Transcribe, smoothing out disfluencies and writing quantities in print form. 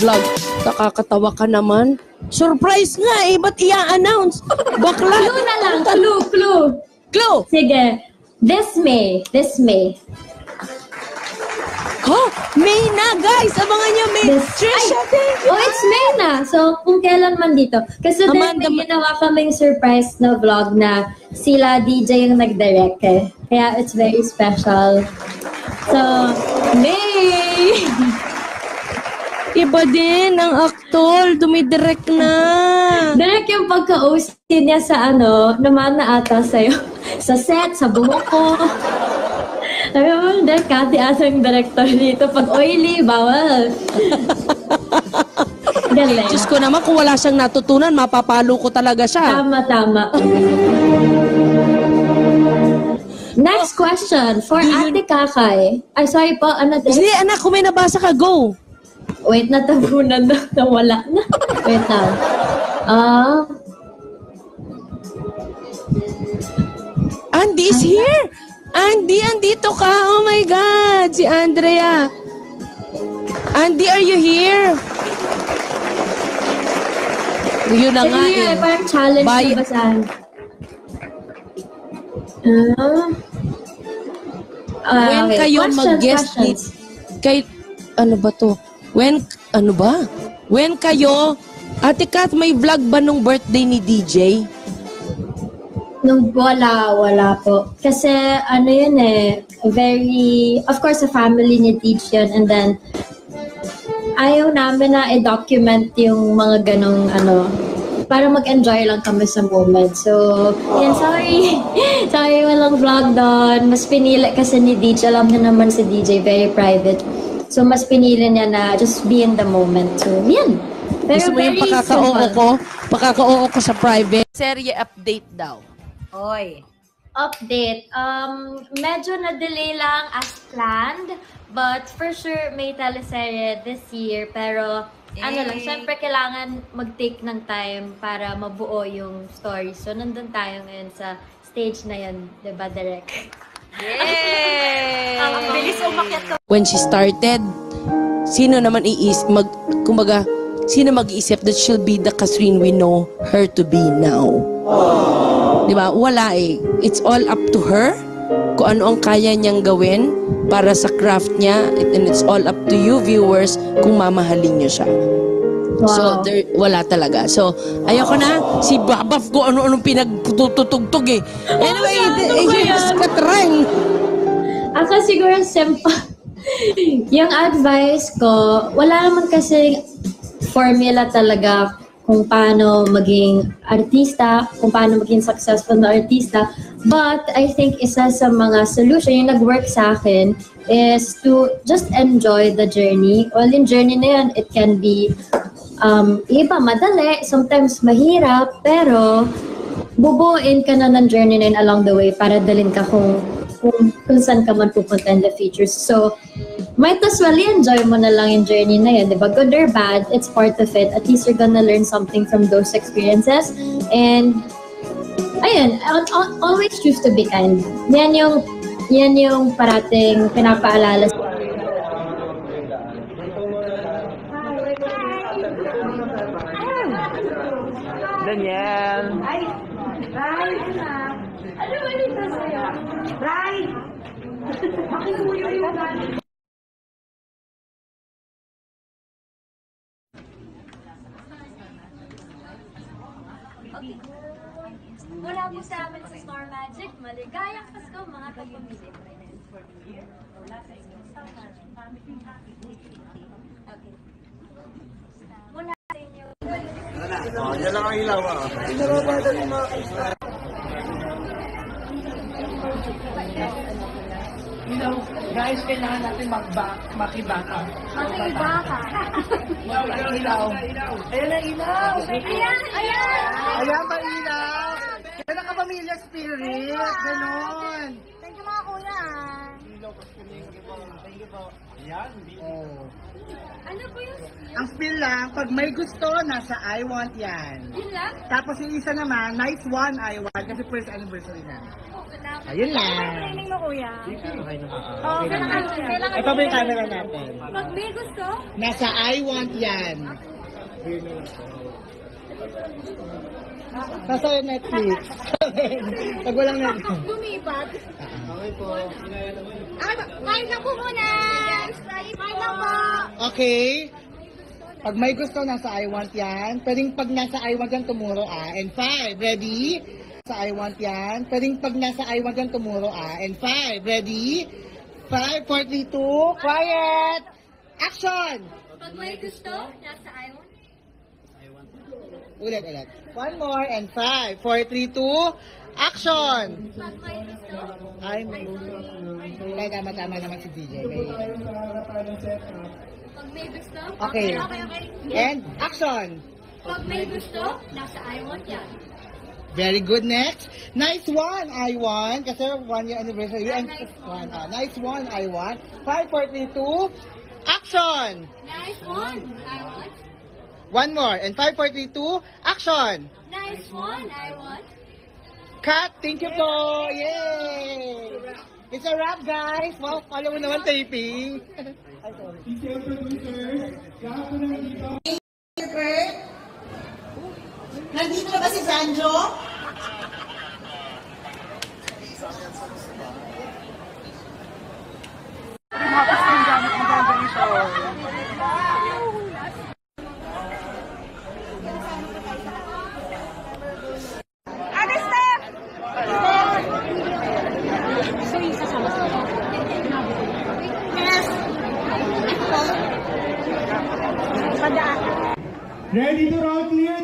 Vlog, nakakatawa ka naman. Surprise nga eh, ba't i-announce? Bakla. Clue na lang, clue. Clue! Sige, this May. Oh, May na guys! Abangan nyo May. Trisha, thank you. Oh, it's May na. So, kung kailan man dito. Kasi Amanda, may ginawa kaming surprise na vlog na sila DJ yung nag-direct eh. Kaya it's very special. So, May! Iba din ang aktor, dumidirect na. Direct yung pagka-OC niya sa naman na ata sa'yo. Sa set, sa buhok ko. Sabi mo, Kati ata yung director dito. Pag oily, bawal. Galing. Diyos ko naman, kung wala siyang natutunan, mapapalo ko talaga siya. Tama. Next question for Ate Kakay. Ay, sorry po, ano din? Hindi, anak, kung may nabasa ka, go. Wait, natabunan na. Nawala na. Wait lang. Andy is here. Andy, andito ka. Oh my God. Si Andrea. Andy, are you here? Yun na nga eh. Parang challenge na basahan. When okay. kayo mag-guest kay ano ba to? When kayo Ate Kat, may vlog ba nung birthday ni DJ? Nung wala po. Kasi yun eh, of course, a family ni Teach yun. And then, ayaw namin na i-document yung mga ganong para mag-enjoy lang kami sa moment. So, yan, sorry. Sorry, walang vlog doon. Mas pinili kasi ni DJ, alam na naman si DJ, very private. So, mas pinili niya na just be in the moment. So, yan. Pero gusto mo yung pakaka-oo ko sa private? Serye update daw. Oy. Update. Medyo na-delay lang as planned. But for sure, may teleserye this year. Pero, syempre kailangan mag-take ng time para mabuo yung story. So, nandun tayo ngayon sa stage na yun. Diba, Direk? Yay! Ang bilis umakyat ka. When she started, sino naman sino mag-iisip that she'll be the Catherine we know her to be now? Diba? Wala eh. It's all up to her kung ano ang kaya niyang gawin para sa craft niya, and it's all up to you viewers kung mamahalin niyo siya. Wow. So, wala talaga. So, ayoko na. Si Babaf ko ano-anong pinagtutugtog eh. Anyway, here's Catherine. Ako siguro, yung advice ko, wala naman kasi formula talaga kung paano maging artista, kung paano maging successful na artista. But I think isa sa mga solution, yung nag-work sa akin, is to just enjoy the journey. Well, yung journey na yun, it can be iba madali, sometimes mahirap, pero bubuuin ka na ng journey na yun along the way para dalhin ka kung saan ka man pupunta in the future. So, might as well enjoy mo na lang yung journey na yun, diba? Good or bad, it's part of it. At least you're gonna learn something from those experiences. And, ayun, always choose to be kind. Yan yung parating pinapaalala sa Daniel. Ay, Ray, anak. Ano ba dito sa'yo? Ray! Makikuyo yung galing. Okay. Mula po sa amin sa Star Magic, maligayang Pasko mga kapamilya. Okay. Mula sa inyo. Yan lang ang ilaw ah. Guys, kailangan natin makibaka. Makibaka. Ilaw. Ayan ang ilaw. Ayan ba ilaw? Kaya nakapamilya spirit. Ganon. Thank you mga kuya. Thank you po. Ayan. Ano po yung Ang spill lang, pag may gusto, nasa I want yan. yun lang? Tapos yung isa naman, nice one I want kasi first anniversary na. Ayun lang. Training mo, kuya. Okay na. Oo, kailangan Ito ba yung camera natin? Pag may gusto, Nasa I want yan. Nasa Netflix. Pag walang Netflix. lumipat. Okay po. Kain na po muna. Kain na po. Okay. Pag may gusto, nasa I want yan. Pwedeng pag nasa I want yan, tumuro And 5, ready? Sa I want yan. Pwedeng pag nasa I want yan, tumuro And 5, ready? 5, 4, 3, 2, quiet! Action! Pag may gusto, nasa ayaw. Ulit. One more and 5, 4, 3, 2, action! Pag may gusto, Ay, tama naman si DJ. pag may gusto, Okay. And action! Pag may gusto, nasa ayaw yan. Very good. Next. Nice one, I want. Kasi 1 year anniversary. And Nice one. Nice one, I want. 5, 4, 3, 2. Action! Nice one, I want. One more. And 5, 4, 3, 2. Action! Nice one, I want. Cut! Thank you po! Yay! It's a wrap, guys. Wow, follow mo naman taping. Ay, sorry. Nandito na ba si Sanjo? Ready to roll clear?